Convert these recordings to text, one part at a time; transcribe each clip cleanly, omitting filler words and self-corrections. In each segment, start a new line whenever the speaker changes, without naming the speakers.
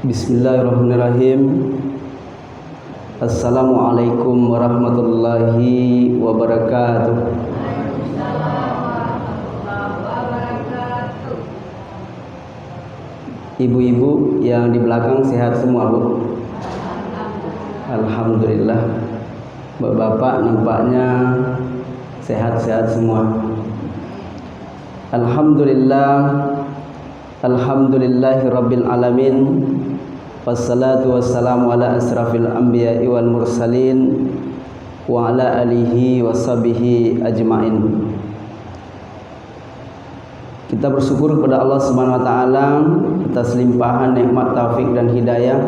Bismillahirrahmanirrahim. Assalamualaikum warahmatullahi wabarakatuh. Ibu-ibu yang di belakang sehat semua, Bu? Alhamdulillah. Bapak-bapak nampaknya sehat-sehat semua. Alhamdulillah. Alhamdulillahi rabbil alamin. Wassalatu wassalamu ala asrafil anbiya'i wal mursalin wa ala alihi wa sahbihi ajma'in. Kita bersyukur kepada Allah Subhanahu wa taala atas limpahan nikmat taufik dan hidayah,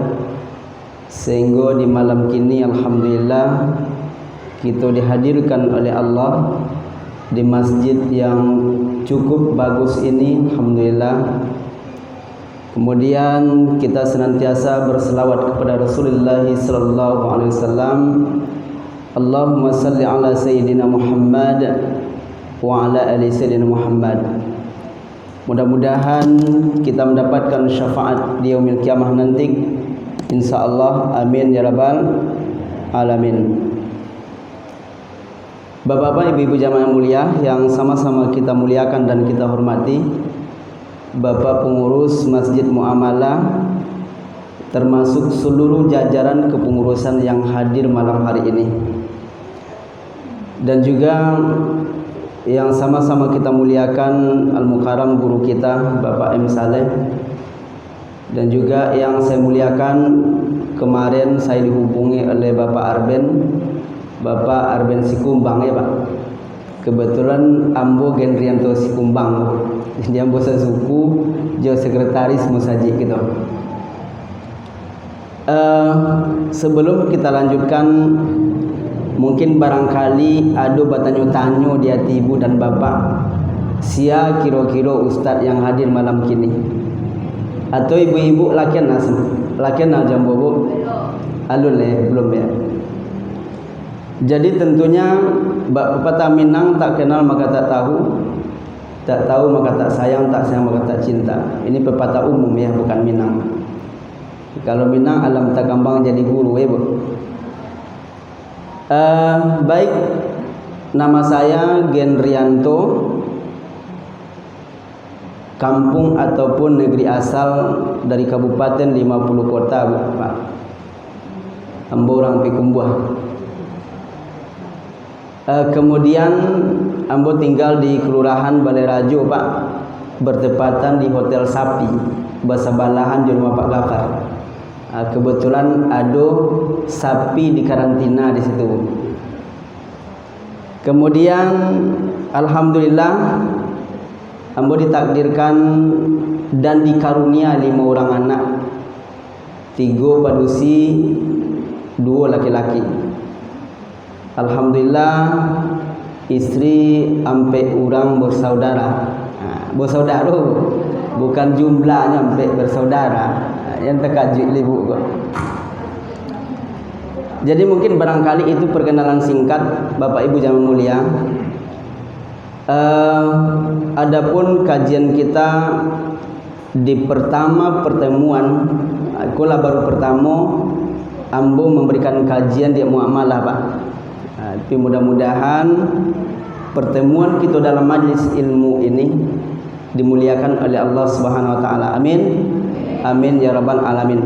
sehingga di malam kini alhamdulillah kita dihadirkan oleh Allah di masjid yang cukup bagus ini, alhamdulillah. Kemudian kita senantiasa berselawat kepada Rasulullah sallallahu alaihi wasallam. Allahumma salli ala sayyidina Muhammad wa ala ali sayyidina Muhammad. Mudah-mudahan kita mendapatkan syafaat di yaumil kiamah nanti, insyaallah. Amin ya rabbal alamin. Bapak-bapak, ibu-ibu jamaah mulia yang sama-sama kita muliakan dan kita hormati, Bapak pengurus Masjid Muamalah, termasuk seluruh jajaran kepengurusan yang hadir malam hari ini, dan juga yang sama-sama kita muliakan Al-Mukarram guru kita Bapak M. Saleh, dan juga yang saya muliakan kemarin saya dihubungi oleh Bapak Arben Sikumbang ya Pak. Kebetulan ambo Gendrianto Sikumbang, dia ambo sesuku, jo sekretaris musaji gitu. Sebelum kita lanjutkan, mungkin barangkali ada bertanya-tanya di hati ibu dan bapak, sia kira-kira ustaz yang hadir malam kini, atau ibu-ibu lakian jambo bu, alun belum ya. Jadi tentunya pepatah Minang, tak kenal maka tak tahu, tak tahu maka tak sayang, tak sayang maka tak cinta. Ini pepatah umum ya, bukan Minang. Kalau Minang alam tak gampang jadi guru ya bu. Baik, nama saya Gendrianto, kampung ataupun negeri asal dari Kabupaten 50 Kota Pak. Ambo orang Pikumbuah. Kemudian ambo tinggal di Kelurahan Balai Rajo Pak, bertepatan di Hotel Sapi, bersebelahan di rumah Pak Gafar. Kebetulan ada sapi di karantina di situ. Kemudian alhamdulillah ambo ditakdirkan dan dikarunia 5 orang anak, 3 padusi, 2 laki-laki. Alhamdulillah istri ampe orang bersaudara. Bersaudara bukan jumlahnya, ampe bersaudara. Yang terkajut ibu kok. Jadi mungkin barangkali itu perkenalan singkat Bapak Ibu jamaah mulia. Adapun kajian kita di pertemuan, akulah baru pertama ambo memberikan kajian di muamalah Pak. Tapi mudah-mudahan pertemuan kita dalam majlis ilmu ini dimuliakan oleh Allah Subhanahu wa taala. Amin. Amin ya rabbal alamin.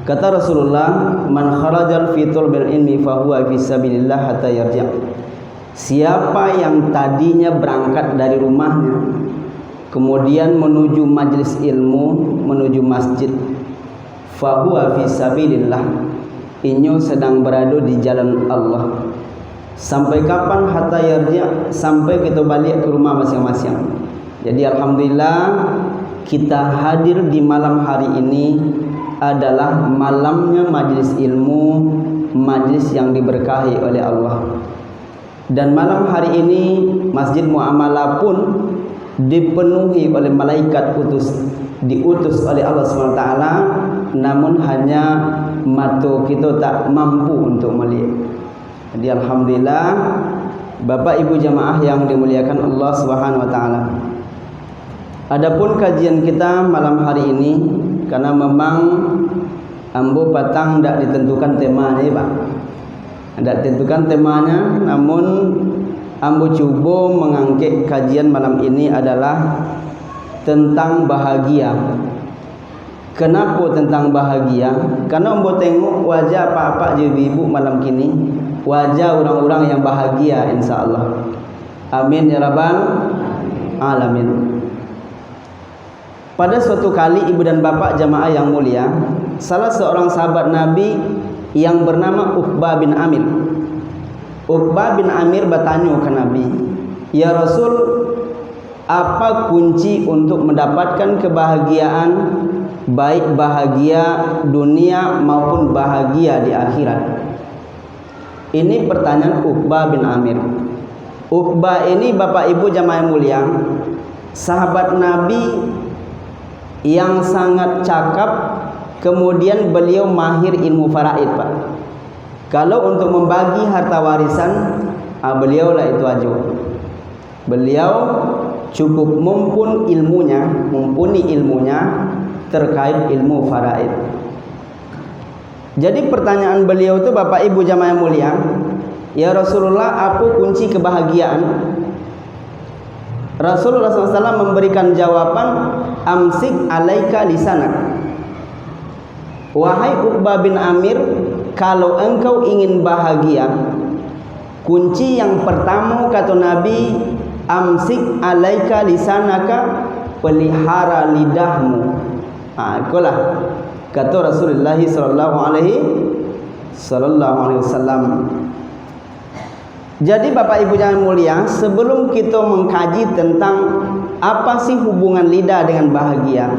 Kata Rasulullah, man kharajal fi talbil ilmi fa huwa fi sabilillah hatta yarji'. Siapa yang tadinya berangkat dari rumahnya kemudian menuju majlis ilmu, menuju masjid, fa huwa fi sabilillah, inyo sedang berada di jalan Allah. Sampai kapan? Hatta yarji', sampai kita balik ke rumah masing-masing. Jadi alhamdulillah kita hadir di malam hari ini adalah malamnya majlis ilmu, majlis yang diberkahi oleh Allah. Dan malam hari ini Masjid Muamalah pun dipenuhi oleh malaikat diutus oleh Allah SWT, namun hanya mata kita tak mampu untuk melihat. Jadi alhamdulillah Bapak Ibu jamaah yang dimuliakan Allah Subhanahu wa taala. Adapun kajian kita malam hari ini, karena memang ambo patang tidak ditentukan temanya, Pak. Tidak ditentukan temanya, namun ambo coba mengangkat kajian malam ini adalah tentang bahagia. Kenapa tentang bahagia? Karena ambo tengok wajah pak-pak je ibu malam kini, wajah orang-orang yang bahagia, insya-Allah. Amin ya rabbal alamin. Pada suatu kali ibu dan bapak jamaah yang mulia, salah seorang sahabat Nabi yang bernama Uqbah bin Amir. Uqbah bin Amir bertanya ke Nabi, "Ya Rasul, apa kunci untuk mendapatkan kebahagiaan, baik bahagia dunia maupun bahagia di akhirat?" Ini pertanyaan Uqbah bin Amir. Uqbah ini Bapak Ibu jamaah yang mulia, sahabat Nabi yang sangat cakap, kemudian beliau mahir ilmu faraid, Pak. Kalau untuk membagi harta warisan, beliau lah itu aja. Beliau cukup mumpuni ilmunya terkait ilmu faraid. Jadi pertanyaan beliau itu Bapak Ibu jamaah yang mulia, "Ya Rasulullah, apa kunci kebahagiaan?" Rasulullah SAW memberikan jawaban, "Amsik alaika lisanak." Wahai Uqbah bin Amir, kalau engkau ingin bahagia, kunci yang pertama kata Nabi, "Amsik alaika lisanaka," pelihara lidahmu. Itulah kata Rasulullah sallallahu alaihi wasallam. Jadi Bapak Ibu yang mulia, sebelum kita mengkaji tentang apa sih hubungan lidah dengan bahagia.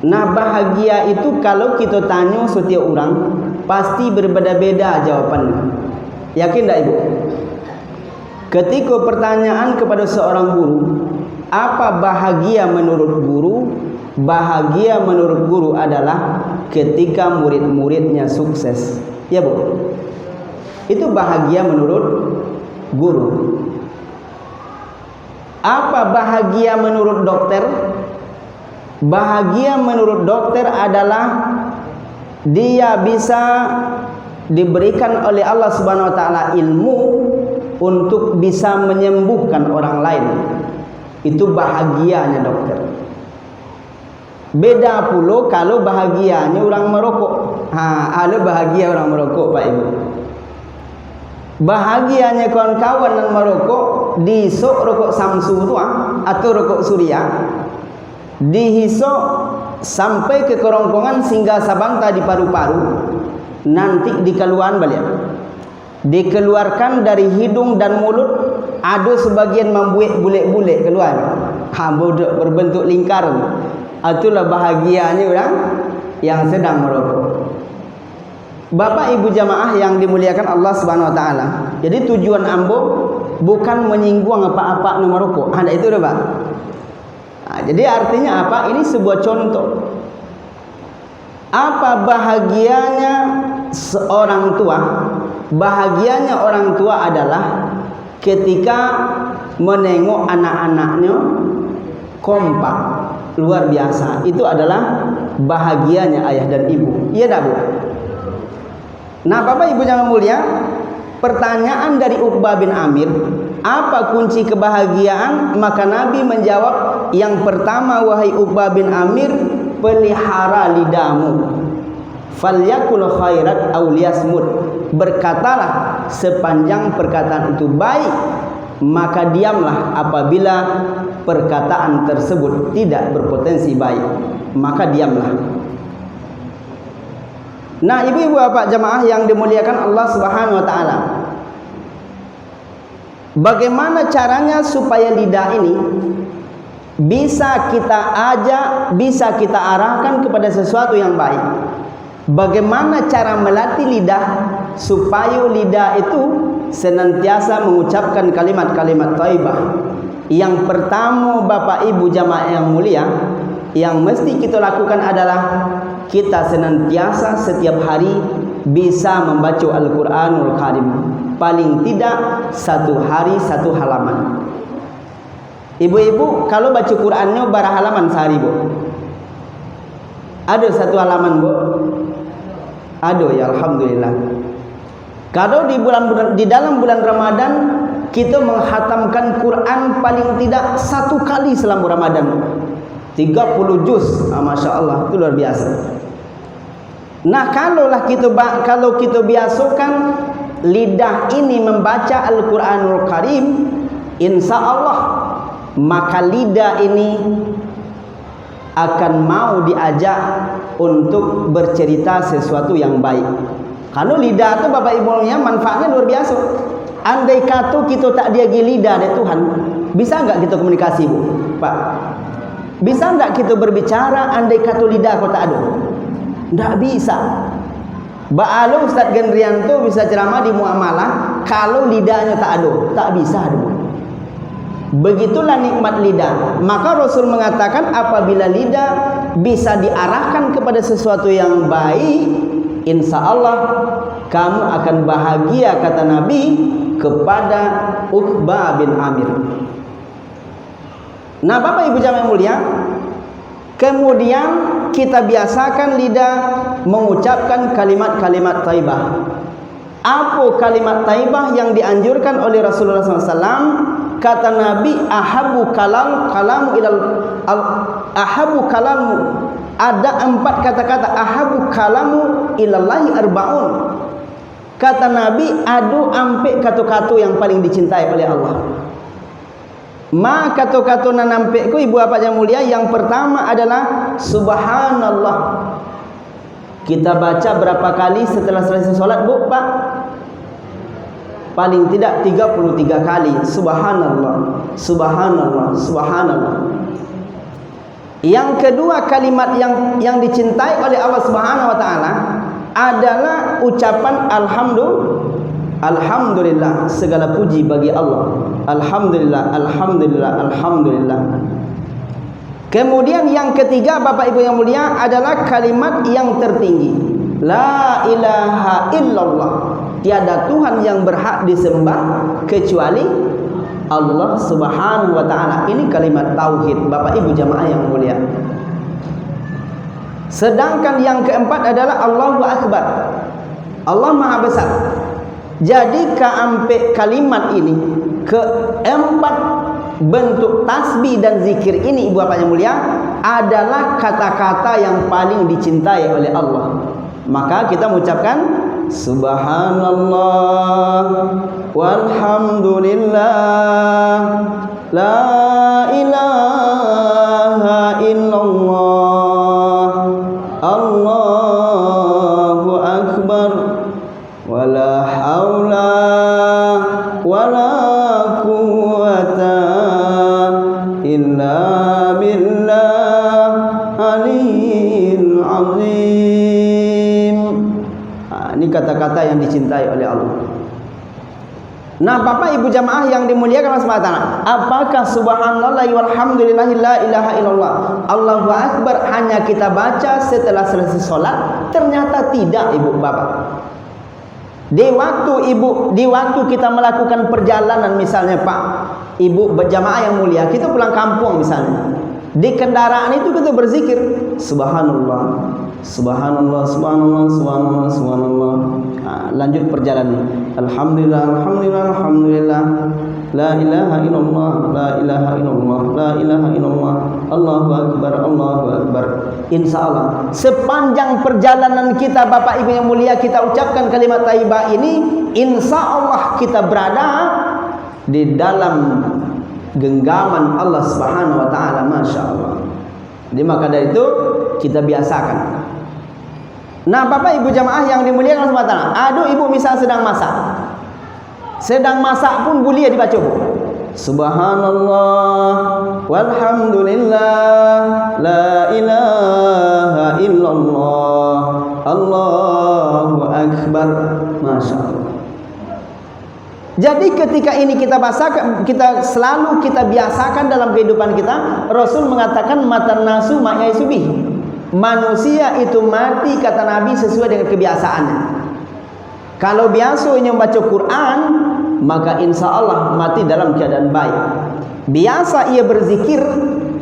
Nah, bahagia itu kalau kita tanya setiap orang, pasti berbeda-beda jawabannya. Yakin tak Ibu? Ketika pertanyaan kepada seorang guru, apa bahagia menurut guru? Bahagia menurut guru adalah ketika murid-muridnya sukses. Ya Bu? Itu bahagia menurut guru. Apa bahagia menurut dokter? Bahagia menurut dokter adalah dia bisa diberikan oleh Allah Subhanahu wa taala ilmu untuk bisa menyembuhkan orang lain. Itu bahagianya dokter. Beda pula kalau bahagianya orang merokok. Ada bahagia orang merokok, Pak Ibu. Bahagianya kawan-kawan yang merokok, dihisap rokok Samsu tu atau rokok Surya, dihisap sampai ke kerongkongan sehingga sabang tadi paru-paru, nanti dikeluarkan balik. Dikeluarkan dari hidung dan mulut, ada sebagian membuat bulet-bulet keluar. Berbentuk lingkaran. Itulah bahagianya orang yang sedang merokok. Bapak Ibu jamaah yang dimuliakan Allah Subhanahu wa taala. Jadi tujuan ambo bukan menyinggung apa-apa nomor rokok. Ada itu dah, Pak. Jadi artinya apa? Ini sebuah contoh. Apa bahagianya seorang tua? Bahagianya orang tua adalah ketika menengok anak-anaknya kompak, luar biasa. Itu adalah bahagianya ayah dan ibu. Iya tak Bu? Nah Bapak Ibu yang mulia, pertanyaan dari Uqbah bin Amir, apa kunci kebahagiaan? Maka Nabi menjawab, yang pertama wahai Uqbah bin Amir, pelihara lidahmu. Falyakul khairat aw liyasmut. Berkatalah sepanjang perkataan itu baik, maka diamlah apabila perkataan tersebut tidak berpotensi baik, maka diamlah. Nah, ibu-ibu bapak jamaah yang dimuliakan Allah Subhanahu wa taala, bagaimana caranya supaya lidah ini bisa kita ajak, bisa kita arahkan kepada sesuatu yang baik? Bagaimana cara melatih lidah supaya lidah itu senantiasa mengucapkan kalimat-kalimat thayyibah? Yang pertama Bapak Ibu jamaah yang mulia, yang mesti kita lakukan adalah kita senantiasa setiap hari bisa membaca Al-Quranul Karim, paling tidak satu hari satu halaman. Ibu-ibu kalau baca Qur'annya berapa halaman sehari, Bu? Ada 1 halaman, Bu? Ada ya, alhamdulillah. Kalau di dalam bulan Ramadan kita menghatamkan Quran paling tidak 1 kali selama Ramadan. 30 juz. Masya Allah, itu luar biasa. Nah, kalau kita biasakan lidah ini membaca Al-Quranul Karim, insya Allah maka lidah ini akan mau diajak untuk bercerita sesuatu yang baik. Kalau lidah itu Bapak Ibunya manfaatnya luar biasa. Andai kata kita tak diagi lidah dari Tuhan, bisa enggak kita komunikasi, Bu? Pak, bisa enggak kita berbicara andai kata lidah kau tak ada? Enggak bisa. Ba'alu Ustaz Gendrianto bisa ceramah di muamalah kalau lidahnya tak ada, tak bisa ada. Begitulah nikmat lidah. Maka Rasul mengatakan apabila lidah bisa diarahkan kepada sesuatu yang baik, insya Allah kamu akan bahagia, kata Nabi kepada Uqbah bin Amir. Nah, Bapak Ibu jamaah mulia, kemudian kita biasakan lidah mengucapkan kalimat-kalimat thayyibah. Apa kalimat thayyibah yang dianjurkan oleh Rasulullah SAW? Kata Nabi, ahabu kalamu ada 4 kata-kata ahabu kalamu ilallahi arba'un. Kata Nabi, adu ampe kata-kata yang paling dicintai oleh Allah. Ma kata-kata nampe ku ibu apa yang mulia, yang pertama adalah subhanallah. Kita baca berapa kali setelah selesai sholat, Bu, Pak? Paling tidak 33 kali. Subhanallah, subhanallah, subhanallah. Yang kedua kalimat yang dicintai oleh Allah Subhanahu wa taala adalah ucapan alhamdulillah, segala puji bagi Allah. Alhamdulillah, alhamdulillah, alhamdulillah. Kemudian yang ketiga Bapak Ibu yang mulia adalah kalimat yang tertinggi. La ilaha illallah. Tiada Tuhan yang berhak disembah kecuali Allah Subhanahu wa taala. Ini kalimat tauhid, Bapak Ibu jamaah yang mulia. Sedangkan yang keempat adalah Allahu Akbar. Allah Maha Besar. Jadi keempat kalimat ini, keempat bentuk tasbih dan zikir ini Ibu Bapak yang mulia adalah kata-kata yang paling dicintai oleh Allah. Maka kita mengucapkan subhanallah walhamdulillah la ilaha illallah Allahu akbar wala haula wala quwwata illa billah aliyil azim. Ini kata-kata yang dicintai oleh Allah. Nah, Bapak Ibu jamaah yang dimuliakan Allah Subhanahu wa taala, apakah subhanallah walhamdulillah la ilaha illallah Allahu akbar hanya kita baca setelah selesai sholat? Ternyata tidak, Ibu Bapak. Di waktu kita melakukan perjalanan, misalnya Pak Ibu berjamaah yang mulia, kita pulang kampung misalnya, di kendaraan itu kita berzikir subhanallah, subhanallah, subhanallah, subhanallah, subhanallah. Lanjut perjalanan, alhamdulillah, alhamdulillah, alhamdulillah, la ilaha illallah, la ilaha illallah, la ilaha illallah, Allahu akbar, Allahu akbar. Insyaallah sepanjang perjalanan kita Bapak Ibu yang mulia, kita ucapkan kalimat thayyibah ini, insyaallah kita berada di dalam genggaman Allah Subhanahu wa taala, masyaallah. Jadi maka dari itu kita biasakan. Nah, Bapak Ibu jamaah yang dimuliakan Allah Subhanahu wa taala, aduh Ibu misal sedang masak pun boleh dibaca, Bu. Subhanallah walhamdulillah la ilaha illallah Allahu akbar, masyaallah. Jadi ketika ini kita selalu kita biasakan dalam kehidupan kita. Rasul mengatakan matan nasu ma'yaisubih. Manusia itu mati, kata Nabi, sesuai dengan kebiasaannya. Kalau biasanya membaca Quran, maka insya Allah mati dalam keadaan baik. biasa ia berzikir,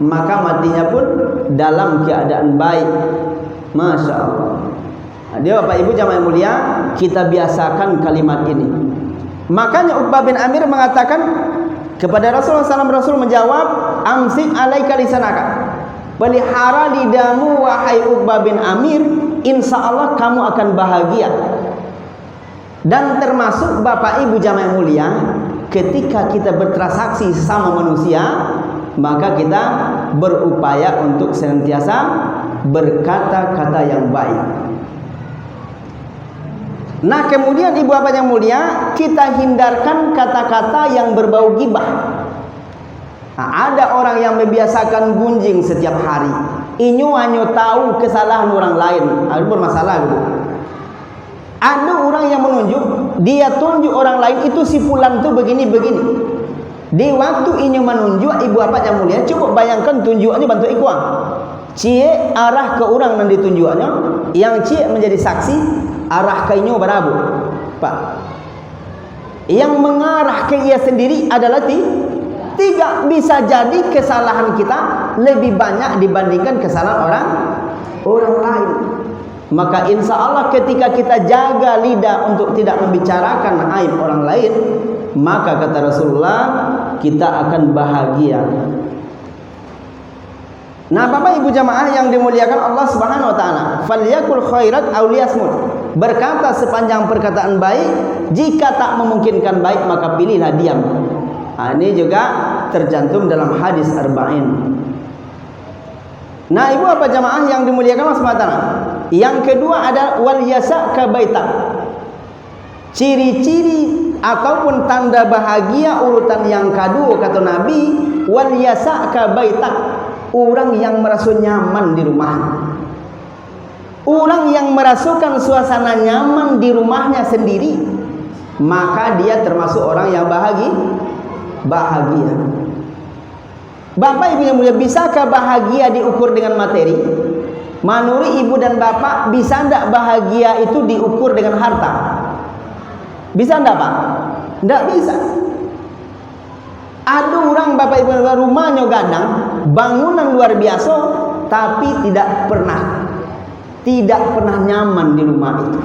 maka matinya pun dalam keadaan baik. Masya Allah. Dia Bapak Ibu jamaah mulia, kita biasakan kalimat ini. Makanya Uqbah bin Amir mengatakan kepada Rasulullah SAW, Rasul menjawab, amsik alaika lisanaka, pelihara lidahmu wahai Uqbah bin Amir, insya Allah kamu akan bahagia. Dan termasuk Bapak Ibu jamaah mulia, ketika kita bertransaksi sama manusia, maka kita berupaya untuk senantiasa berkata-kata yang baik. Nah, kemudian ibu bapak yang mulia, kita hindarkan kata-kata yang berbau ghibah. Nah, ada orang yang membiasakan gunjing setiap hari. Inyo hanya tahu kesalahan orang lain. Ada bermasalah gitu. Ada orang yang menunjuk, dia tunjuk orang lain itu si fulan tuh begini-begini. Di waktu inyo menunjuk ibu bapak yang mulia, coba bayangkan tunjukannya bantu ikhwan. Cie arah ke orang yang ditunjuknya, yang cie menjadi saksi, arah ke inyo berabu, Pak. Yang mengarah ke ia sendiri adalah tiga. Bisa jadi kesalahan kita lebih banyak dibandingkan kesalahan orang lain. Maka insya Allah ketika kita jaga lidah untuk tidak membicarakan aib orang lain, maka kata Rasulullah, kita akan bahagia. Nah, Bapak Ibu jamaah yang dimuliakan Allah Subhanahu wa taala, falyakul khairat aw liyasmut. Berkata sepanjang perkataan baik, jika tak memungkinkan baik maka pilihlah diam. Nah, ini juga tercantum dalam hadis arba'in. Nah, Ibu apa jamaah yang dimuliakan Allah Subhanahu wa taala. Yang kedua ada wal yasa'ka baitak. Ciri-ciri ataupun tanda bahagia urutan yang kedua kata Nabi, wal yasa'ka baitak. Orang yang merasa nyaman di rumah, orang yang merasakan suasana nyaman di rumahnya sendiri, maka dia termasuk orang yang bahagia. Bapak Ibu yang mulia, bisakah bahagia diukur dengan materi? Menurut ibu dan bapak, bisa tidak bahagia itu diukur dengan harta? Bisa tidak Pak? Tidak bisa. Ada orang Bapak Ibu rumahnya gadang, bangunan luar biasa, tapi tidak pernah nyaman di rumah itu.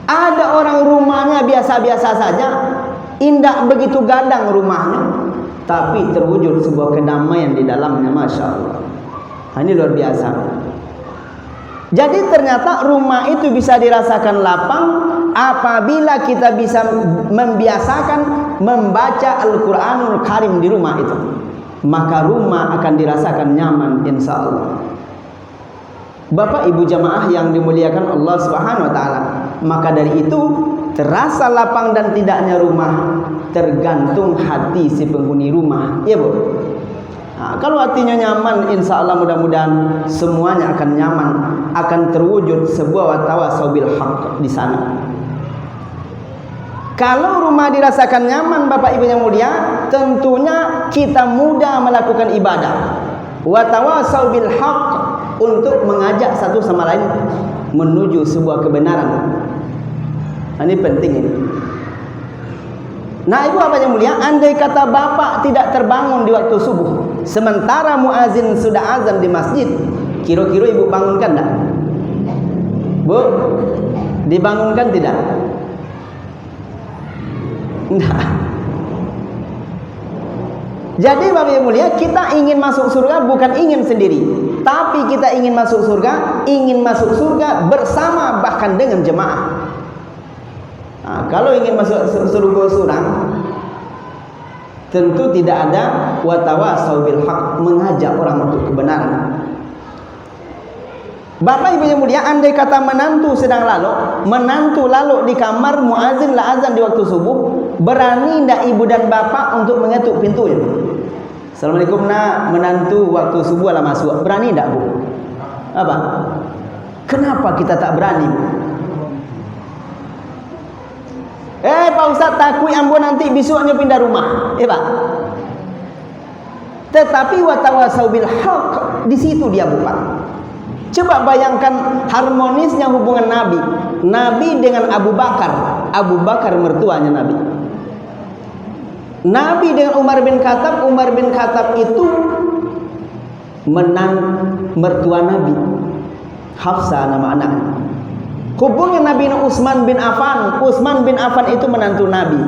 Ada orang rumahnya biasa-biasa saja, indah begitu gadang rumahnya, tapi terwujud sebuah kedamaian di dalamnya, Masya Allah. Ini luar biasa. Jadi ternyata rumah itu bisa dirasakan lapang apabila kita bisa membiasakan membaca Al-Quranul Karim di rumah itu. Maka rumah akan dirasakan nyaman insya Allah. Bapak Ibu jamaah yang dimuliakan Allah Subhanahu wa taala, maka dari itu terasa lapang dan tidaknya rumah tergantung hati si penghuni rumah. Iya Bu. Nah, kalau hatinya nyaman, insya Allah mudah-mudahan semuanya akan nyaman, akan terwujud sebuah tawasau bil haq di sana. Kalau rumah dirasakan nyaman, Bapak Ibu yang mulia, tentunya kita mudah melakukan ibadah. Wa tawasau bil haq, untuk mengajak satu sama lain menuju sebuah kebenaran. Ini penting ini. Nah, Ibu apa yang mulia, andai kata bapak tidak terbangun di waktu subuh, sementara muazin sudah azan di masjid, kira-kira ibu bangunkan tak? Bu, dibangunkan tidak? Tidak. Jadi Bapak yang mulia, kita ingin masuk surga bukan ingin sendiri, tapi kita ingin masuk surga bersama bahkan dengan jemaah. Nah, kalau ingin masuk surga seorang, tentu tidak ada watawasau bil haq, mengajak orang untuk kebenaran. Bapak Ibu yang mulia, andai kata menantu sedang menantu lalu di kamar muazin la azan di waktu subuh, berani tidak ibu dan bapak untuk mengetuk pintunya? Assalamualaikum nak, menantu waktu subuh lah masuk, berani tidak Bu? Apa? Kenapa kita tak berani? Pak Ustaz, takut ambo nanti besoknya pindah rumah. Pak. Tetapi watawasau bil haq, di situ dia Pak. Coba bayangkan harmonisnya hubungan Nabi dengan Abu Bakar mertuanya Nabi. Nabi dengan Umar bin Khattab itu mertua Nabi, Hafsah nama anaknya. Hubungnya Nabi dengan Utsman bin Affan itu menantu Nabi.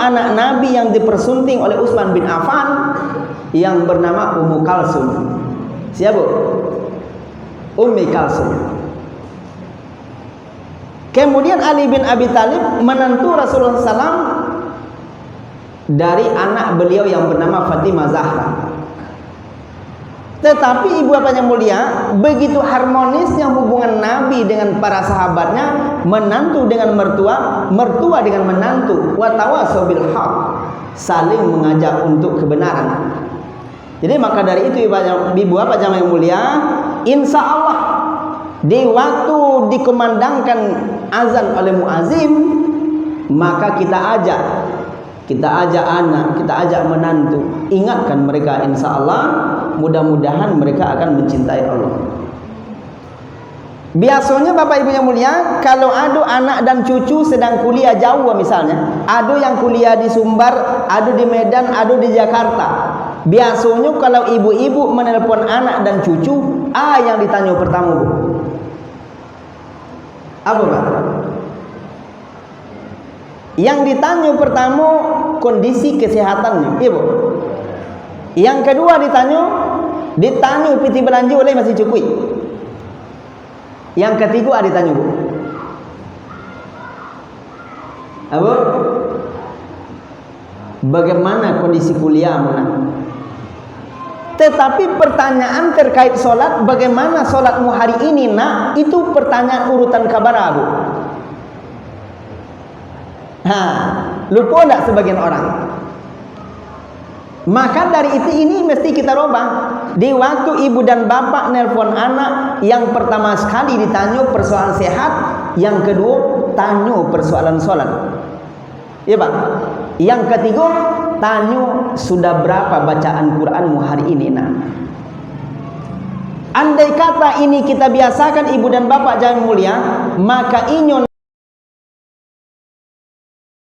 Anak Nabi yang dipersunting oleh Utsman bin Affan yang bernama Ummu Kalsum. Siapa? Ummi Kalsum. Kemudian Ali bin Abi Thalib menantu Rasulullah SAW dari anak beliau yang bernama Fatimah Zahra. Tetapi ibu bapak yang mulia, begitu harmonisnya hubungan Nabi dengan para sahabatnya, menantu dengan mertua, mertua dengan menantu, wa tawasau bil haq, saling mengajak untuk kebenaran. Jadi maka dari itu ibu bapak yang mulia, insya Allah di waktu dikumandangkan azan oleh muazin, maka kita ajak anak, kita ajak menantu, ingatkan mereka, insya Allah mudah-mudahan mereka akan mencintai Allah. Biasanya bapak ibu yang mulia, kalau ada anak dan cucu sedang kuliah jauh misalnya, ada yang kuliah di Sumbar, ada di Medan, ada di Jakarta. Biasanya kalau ibu-ibu menelpon anak dan cucu, yang ditanya pertama, Bu, apa Pak? Yang ditanya pertama kondisi kesehatannya, ibu. Yang kedua ditanya piti belanja oleh masih cukup. Yang ketiga ditanya, Bu, apa? Bagaimana kondisi kuliah mana? Tetapi pertanyaan terkait solat, bagaimana solatmu hari ini nak? Itu pertanyaan urutan kabar, Bu. Lupa enggak sebagian orang? Maka dari itu ini mesti kita rubah. Di waktu ibu dan bapak nelpon anak, yang pertama sekali ditanya persoalan sehat, yang kedua tanya persoalan solat. Iya Pak. Yang ketiga tanya sudah berapa bacaan Quranmu hari ini nak. Andai kata ini kita biasakan ibu dan bapak yang mulia, maka inyon